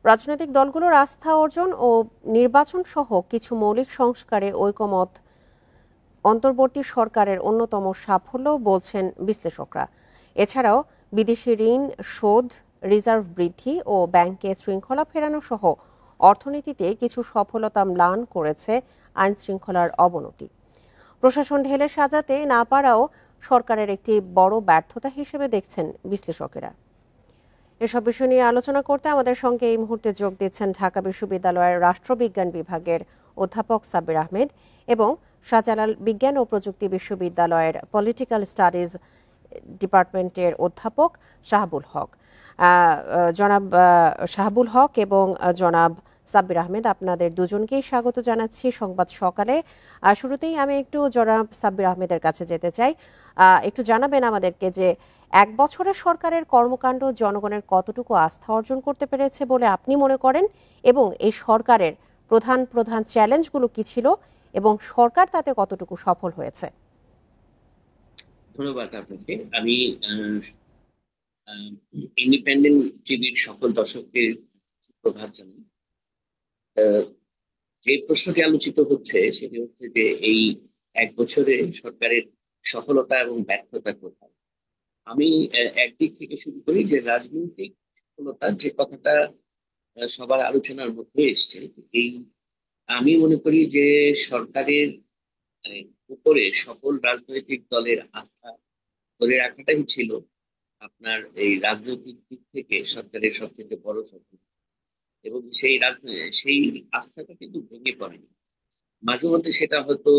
রাজনৈতিক দলগুলোর আস্থা অর্জন ও নির্বাচন সহ কিছু মৌলিক সংস্কারে ঐকমত্য অন্তর্বর্তী সরকারের অন্যতম সাফল্য বলছেন বিশ্লেষকরা। এছাড়াও বিদেশি ঋণ শোধ, রিজার্ভ বৃদ্ধি ও ব্যাংকে শৃঙ্খলা ফেরানো সহ অর্থনীতিতে কিছু সফলতা ম্লান করেছে আইন শৃঙ্খলার অবনতি। প্রশাসন ঢেলে সাজাতে না পারাও সরকারের একটি বড় ব্যর্থতা হিসেবে দেখছেন বিশ্লেষকেরা। এসব বিষয় নিয়ে আলোচনা করতে আমাদের সঙ্গে এই মুহূর্তে যোগ দিচ্ছেন ঢাকা বিশ্ববিদ্যালয়ের রাষ্ট্রবিজ্ঞান বিভাগের অধ্যাপক সাব্বির আহমেদ এবং শাহজালাল বিজ্ঞান ও প্রযুক্তি বিশ্ববিদ্যালয়ের পলিটিক্যাল স্টাডিজ ডিপার্টমেন্টের অধ্যাপক শাহাবুল হক। জনাব শাহাবুল হক এবং জনাব সাব্বির আহমেদ, আপনাদের দুজনকেই স্বাগত জানাচ্ছি সংবাদ সকালে। শুরুতেই আমি একটু জনাব সাব্বির আহমেদের কাছে যেতে চাই। একটু জানাবেন আমাদেরকে যে এক বছরের সরকারের কর্মকাণ্ড জনগণের কতটুকু আস্থা অর্জন করতে পেরেছে বলে আপনি মনে করেন, এবং এই সরকারের প্রধান প্রধান চ্যালেঞ্জগুলো কি ছিল এবং সরকার তাতে কতটুকু সফল হয়েছে? ধন্যবাদ আপনাকে। আমি ইন্ডিপেন্ডেন্ট টিভির সকল দর্শককে প্রভাত জানাই। যে প্রশ্নটি আলোচিত হচ্ছে সেটি হচ্ছে যে এই এক বছরে সরকারের সফলতা এবং ব্যর্থতা কোথায়। আমি একদিক থেকে শুরু করি যে রাজনৈতিক সফলতার যে কথাটা সবার আলোচনার মধ্যে এসছে। এই আমি মনে করি যে সরকারের মানে, উপরে সকল রাজনৈতিক দলের আস্থা ধরে রাখাটাই ছিল আপনার এই রাজনৈতিক দিক থেকে সরকারের সবথেকে বড় সফলতা। এবং সেই আস্থাটা কিন্তু ভেঙে পড়েনি। মাঝে মধ্যে সেটা হয়তো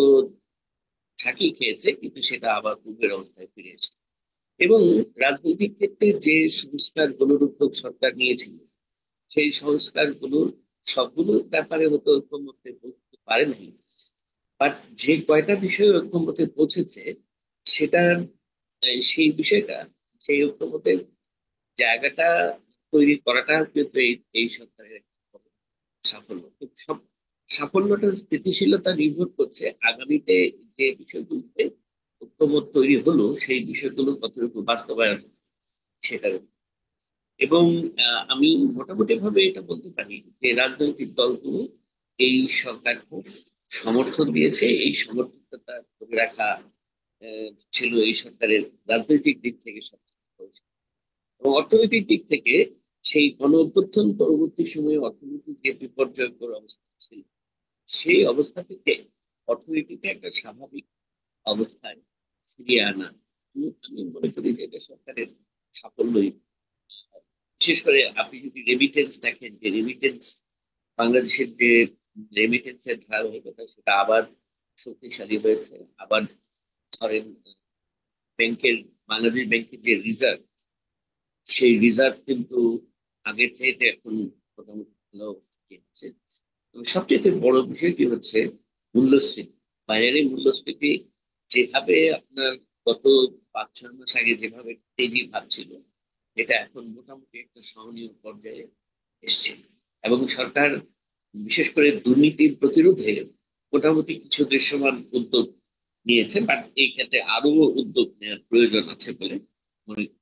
ঝাঁকি খেয়েছে, কিন্তু সেটা আবার পূর্বের অবস্থায় ফিরে এসেছে। এবং রাজনৈতিক ক্ষেত্রে যে সংস্কারগুলোর উদ্যোগ সরকার নিয়েছিল, সেই সংস্কারগুলোর সবগুলোর ব্যাপারে হয়তো ঐকমত্যে পৌঁছতে পারে নাই। বাট যে কয়টা বিষয়ে ঐকমত্যে পৌঁছেছে সেটার সেই বিষয়টা, সেই ঐকমত্যের জায়গাটা তৈরি করাটা কিন্তু এই সরকারের একটা বড় সাফল্য। কিন্তু সব সাফল্যটা স্থিতিশীলতা নির্ভর করছে আগামীতে যে বিষয়গুলোতে ঐকমত্য তৈরি হলো সেই বিষয়গুলো কতটুকু বাস্তবায়ন সেটার উপর। এবং আমি মোটামুটি ভাবে এটা বলতে পারি যে রাজনৈতিক দলগুলো এই সরকারকে সমর্থন দিয়েছে। এই সমর্থনটা ধরে রাখা ছিল এই সরকারের রাজনৈতিক দিক থেকে সবচেয়ে বড়। এবং অর্থনৈতিক দিক থেকে সেই গণ অভ্যুত্থান পরবর্তী সময়ে অর্থনৈতিক যে বিপর্যয়কর অবস্থা ছিল, সেই অবস্থা থেকে অর্থনীতিতে একটা স্বাভাবিক অবস্থায় ফিরিয়ে আনা আমি মনে করি যে এটা সরকারের সাফল্যই। বিশেষ করে আপনি যদি রেমিটেন্স দেখেন, যে রেমিটেন্স বাংলাদেশের যে রেমিটেন্সের ধারাবাহিকতা সেটা আবার শক্তিশালী হয়েছে। আবার ধরেন ব্যাংকের, বাংলাদেশ ব্যাংকের যে রিজার্ভ, সেই রিজার্ভ কিন্তু আগের চাইতে এখন মোটামুটি ভালো অবস্থায় আছে। এবং সবচেয়ে বড় বিষয়টি হচ্ছে মূল্যস্ফীতি। বাজারে মূল্যস্ফীতি যেভাবে আপনার গত 5-6 মাস আগে যেভাবে তেজি ভাবছিল, এটা এখন মোটামুটি একটা সহনীয় পর্যায়ে এসছে। এবং সরকার বিশেষ করে দুর্নীতির প্রতিরোধে মোটামুটি কিছু দৃশ্যমান উদ্যোগ নিয়েছে, বাট এই ক্ষেত্রে আরো উদ্যোগ নেওয়ার প্রয়োজন আছে বলে মনে করি।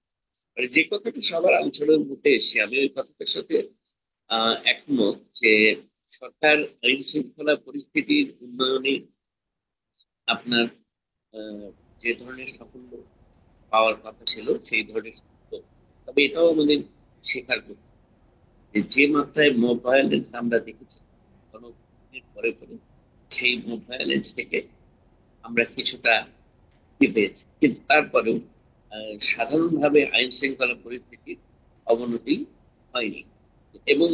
মানে যে কথাটা সবার আলোচনার মধ্যে এসছে, আমি ওই কথাটার সাথে একমত যে সরকার আইন শৃঙ্খলা পরিস্থিতির উন্নয়নে আপনার যে ধরনের সাফল্য পাওয়ার কথা ছিল সেই ধরনের সাফল্য। তবে এটাও আমাদের স্বীকার করতে হবে যে যে মাত্রায় মব ভায়োলেন্স আমরা দেখেছি গণঅভ্যুত্থানের পরে পরে, সেই মব ভায়োলেন্স থেকে আমরা কিছুটা মুক্তি পেয়েছি, কিন্তু তারপরেও সাধারণভাবে আইন শৃঙ্খলা পরিস্থিতির অবনতি হয়নি। এবং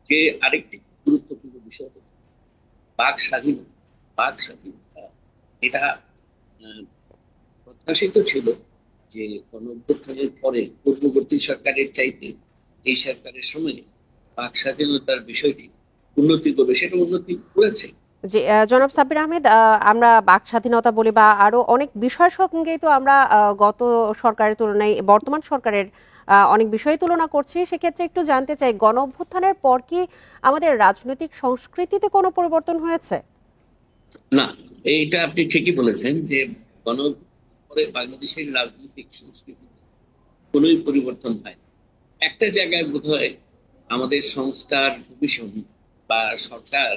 যে আরেকটি গুরুত্বপূর্ণ বিষয় হচ্ছে বাক স্বাধীনতা। বাক স্বাধীনতা এটা আহ, প্রত্যাশিত ছিল যে গণঅভ্যুত্থানের পরে পূর্ববর্তী সরকারের চাইতে এই সরকারের সময়ে বাক স্বাধীনতার বিষয়টি উন্নতি করবে, সেটা উন্নতি করেছে। যে জনাব সাব্বির আহমেদ, আমরা বাক স্বাধীনতা বলি বা আরো অনেক বিষয়ের সঙ্গেই তো আমরা গত সরকারের তুলনায় বর্তমান সরকারের অনেক বিষয় তুলনা করছি। সেক্ষেত্রে একটু জানতে চাই, গণ অভ্যুত্থানের পর কি আমাদের রাজনৈতিক সংস্কৃতিতে কোনো পরিবর্তন হয়েছে? না, এইটা আপনি ঠিকই বলেছেন যে গণঅভ্যুত্থানের পরে বাংলাদেশের রাজনৈতিক সংস্কৃতিতে কোনোই পরিবর্তন হয় না। একটা জায়গায় বোধ হয় আমাদের সংস্কার কমিশন বা সরকার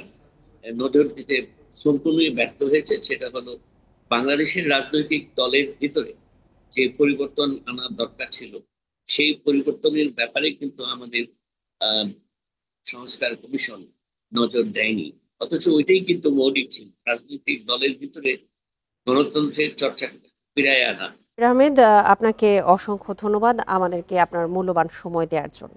নজর দিতে সম্পূর্ণই ব্যর্থ হয়েছে। সেটা হলো বাংলাদেশের রাজনৈতিক দলের ভিতরে যে পরিবর্তন আনা দরকার ছিল, সেই পরিবর্তনের ব্যাপারে কিন্তু আমাদের আহ সংস্কার কমিশন নজর দেয়নি। অথচ ওইটাই কিন্তু মৌলিক ছিল, রাজনৈতিক দলের ভিতরে গণতন্ত্রের চর্চা ফিরায় আনা। আহমেদ, আপনাকে অসংখ্য ধন্যবাদ আমাদেরকে আপনার মূল্যবান সময় দেওয়ার জন্য।